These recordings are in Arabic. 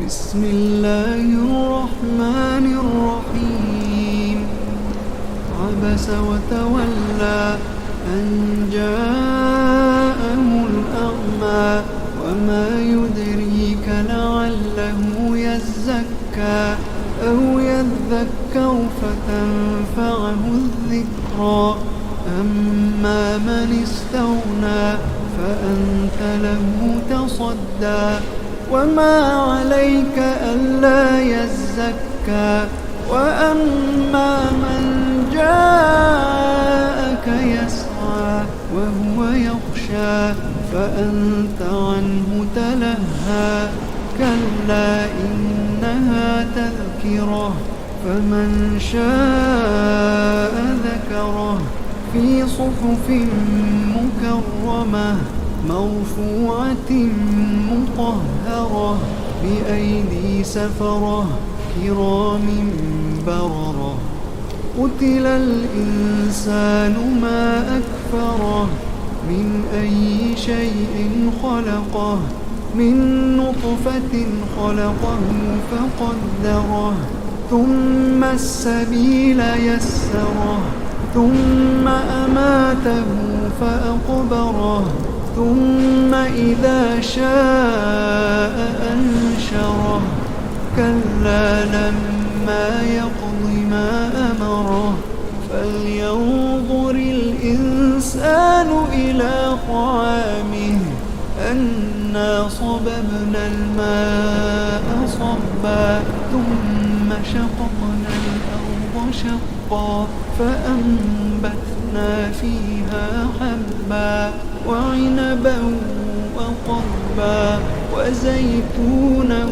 بسم الله الرحمن الرحيم. عبس وتولى أن جاءه الأعمى وما يدريك لعله يزكى أو يذكر فتنفعه الذكرى. أما من استغنى فأنت له تصدى وما عليك ألا يزكى. وأما من جاءك يسعى وهو يخشى فأنت عنه تلهى. كلا إنها تذكرة فمن شاء ذكره في صحف مكرمة مرفوعة مطهرة بأيدي سفرة كرام بررة. قتل الإنسان ما أكفره من أي شيء خلقه من نطفة خلقه فقدره ثم السبيل يسره ثم أماته فأقبره ثم إذا شاء أنشره. كلا لما يقض ما أمره فلينظر الإنسان إلى طعامه أنا صببنا الماء صبا ثم شققنا الأرض شقا فأنبتنا فيها حبا وعنبا وقضبا وزيتونا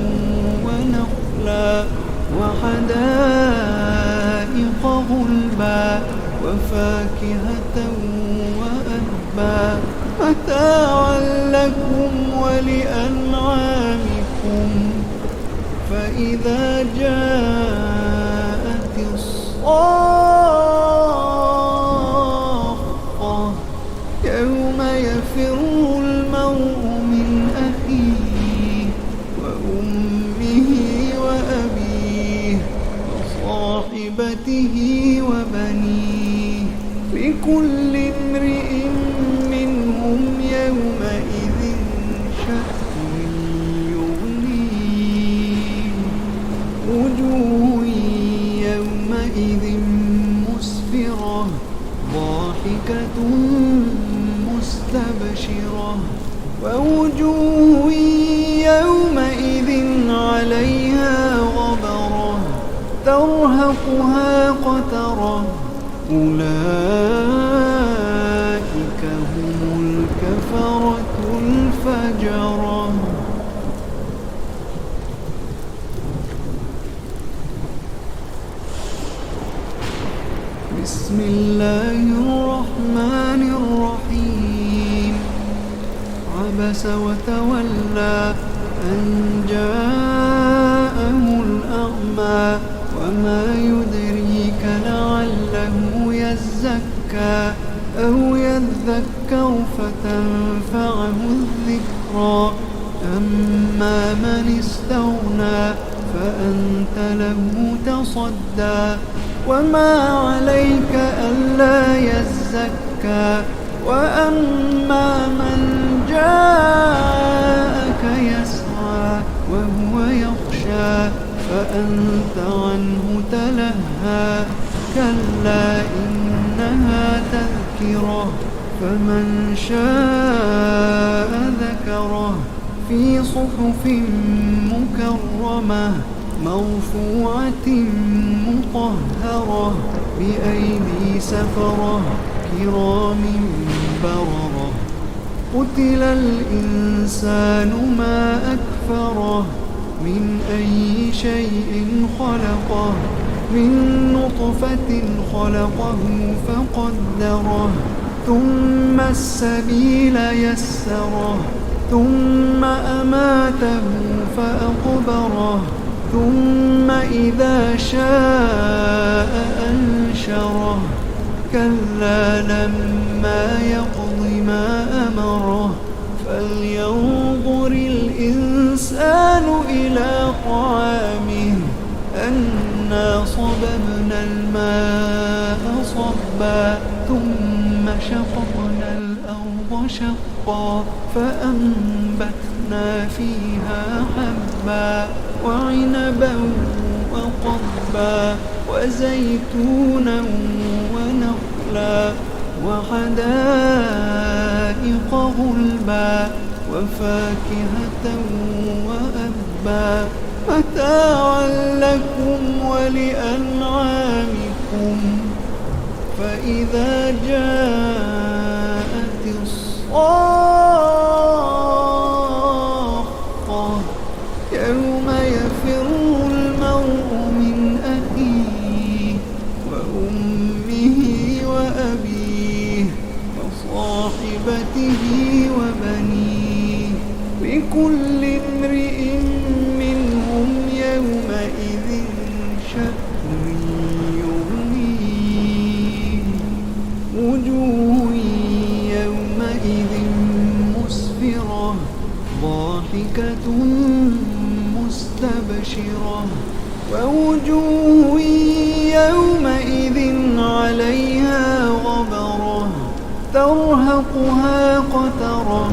ونخلا وحدائق غلبا وفاكهة وأبا متاعا لكم ولأنعامكم. فإذا جاءت الصاخة يوم يفر المرء من أخيه وأمه وأبيه وصاحبته وبنيه لكل امرئ منهم يومئذ شأن يغنيه. وجوه يومئذ مسفرة ضاحكة مستبشرة ووجوه يومئذ عليها غبرة ترهقها قترة. أولئك هم الكفرة الفجرة. بسم الله الرحمن الرحيم. عبس وتولى أن جاءه الأعمى وما يدريك لعله يزكى أو يذكر فتنفعه الذكرى. أما من استغنى فأنت له تصدى وما عليك ألا يزكى. وأما من جاءك يسعى وهو يخشى فأنت عنه تلهى. كلا إنها تذكرة فمن شاء ذكره في صحف مكرمة مرفوعة مطهرة بأيدي سفرة كرام بررة. قتل الإنسان ما أكفره من أي شيء خلقه من نطفة خلقه فقدره ثم السبيل يسره ثم أماته فأقبره ثم إذا شاء أنشره. كلا لما يقض ما أمره فلينظر الإنسان إلى طعامه أنا صببنا الماء صبا ثم شققنا الأرض شقا فأنبتنا فيها حبا وعنبا وقضبا وزيتونا ونخلا وحدائق غلبا وفاكهة وأبا متاعا لكم ولأنعامكم فإذا جاءت الصاخة يوم يفر المرء من أخيه وأمه وأبيه وصاحبته وبنيه لكل امرئ منهم يومئذ شأن يغنيه وجوه يومئذ مسفرة ضاحكة مستبشرة ووجوه يومئذ عليها غبرة ترهقها قترة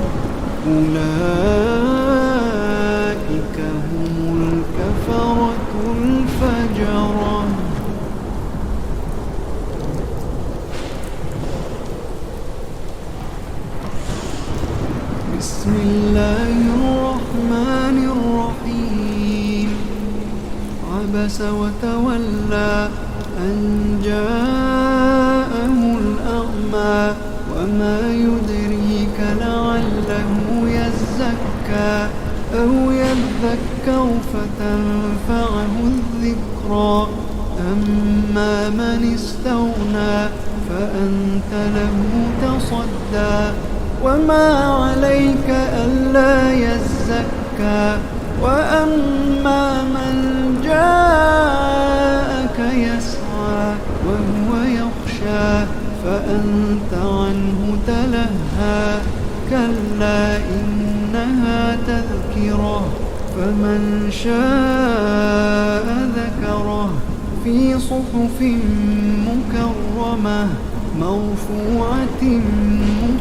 أولئك هم الكفرة الفجرة بسم الله الرحمن الرحيم عبس وتولى أن جاءه الأعمى وما يدريك لعله يزكى أو يذكر فتنفعه الذكرى أما من استغنى فأنت له تصدى وما عليك ألا يزكى وأما من جاءك يسعى وهو يخشى فأنت عنه تلهى كلا إنها تذكرة فمن شاء ذكره في صحف مكرمة مرفوعة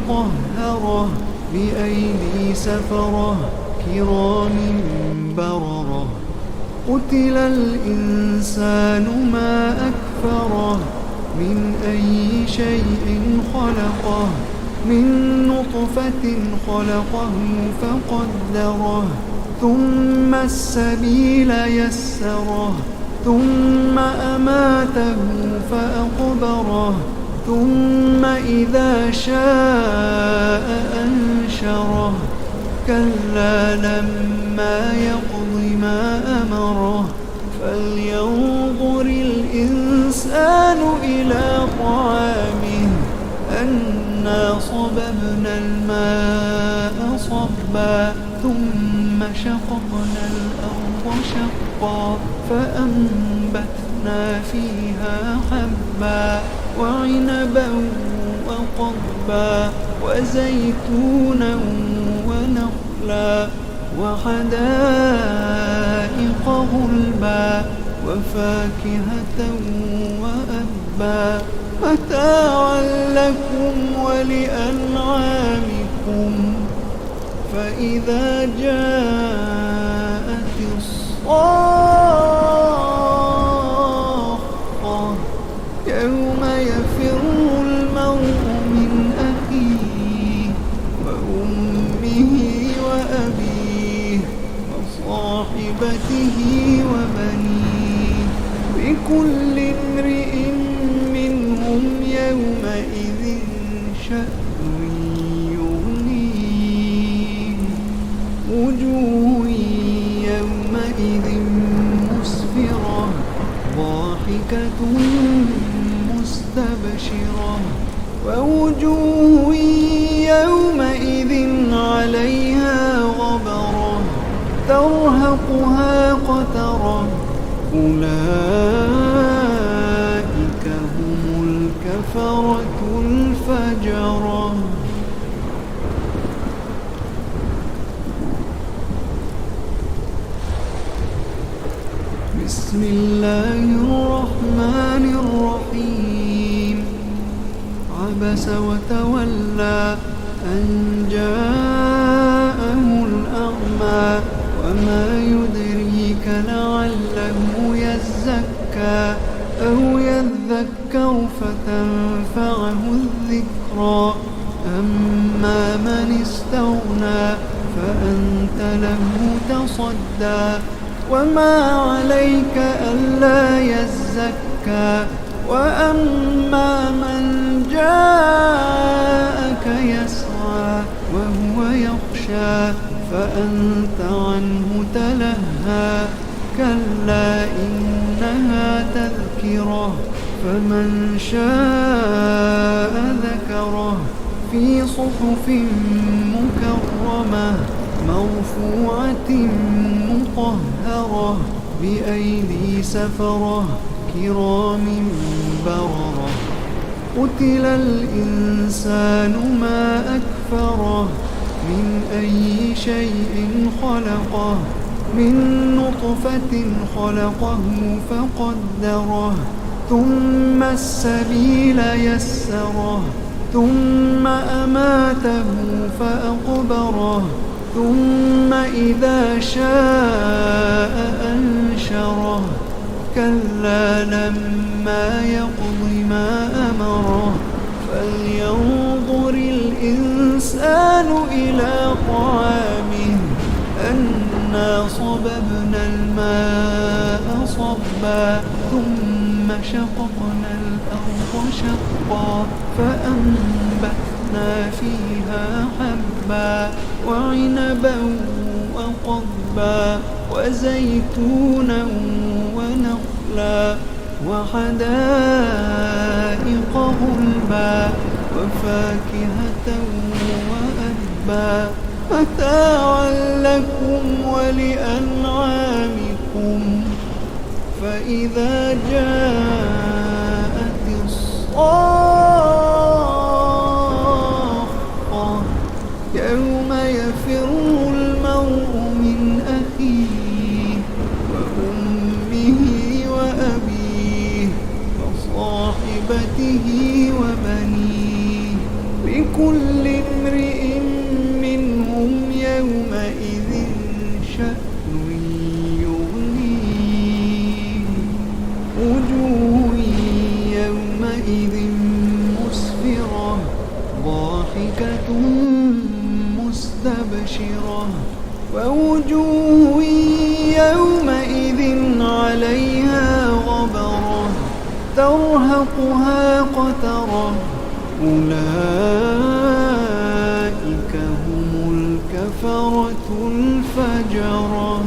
مطهرة بأيدي سفرة كرام بررة قتل الإنسان ما أكفره من أي شيء خلقه من نطفة خلقه فقدره ثم السبيل يسره ثم أماته فأقبره ثم إذا شاء أنشره كلا لما يقض ما أمره فلينظر الإنسان إلى طعامه أنا صببنا الماء صبا ثم شققنا الأرض شقا فأنبتنا فيها حبا وعنبا وقضبا وزيتونا ونخلا وحدائق غلبا وفاكهة وأبا متاعا لكم ولأنعامكم فإذا جاءت الصاخة يوم يفر المرء من أخيه وأمه وأبيه وصاحبته وبنيه لكل امرئ منهم يومئذ شأن يغنيه وجوه يومئذ مسفرة ضاحكة مستبشرة ووجوه يومئذ عليها غبرة ترهقها قترة أولئك هم الكفرة الفجرة بسم الله الرحمن الرحيم عبس وتولى أن جاءه الأعمى وما يدريك لعله يزكى أو يذكر فتنفعه الذكرى أما من استغنى فأنت له تصدى وما عليك ألا يزكى وأما من جاءك يسعى وهو يخشى فأنت عنه تلهى كلا إنها تذكرة فمن شاء ذكره في صحف مكرمة مرفوعة مطهرة بأيدي سفرة كرام بررة قتل الإنسان ما أكفره من أي شيء خلقه من نطفة خلقه فقدره ثم السبيل يسره ثم أماته فأقبره ثم إذا شاء أنشره كلا لما يقض ما أمره فلينظر الإنسان إلى طعامه أنا صببنا الماء صبا ثم شققنا الأرض شقا فأنبتنا فيها حبا وعنبا وقضبا وزيتونا ونخلا وحدائق غلبا وفاكهة وأبا متاعا لكم ولأنعامكم فإذا جاءت الصاخة يوم يفر المرء من أخيه وأمه وأبيه وصاحبته وبنيه لكل امرئ منهم يومئذ شأن يغنيه وجوه يومئذ مسفرة ضاحكة مستبشرة ووجوه يومئذ عليها غبرة ترهقها قترة أولئك هم الكفرة الفجرة.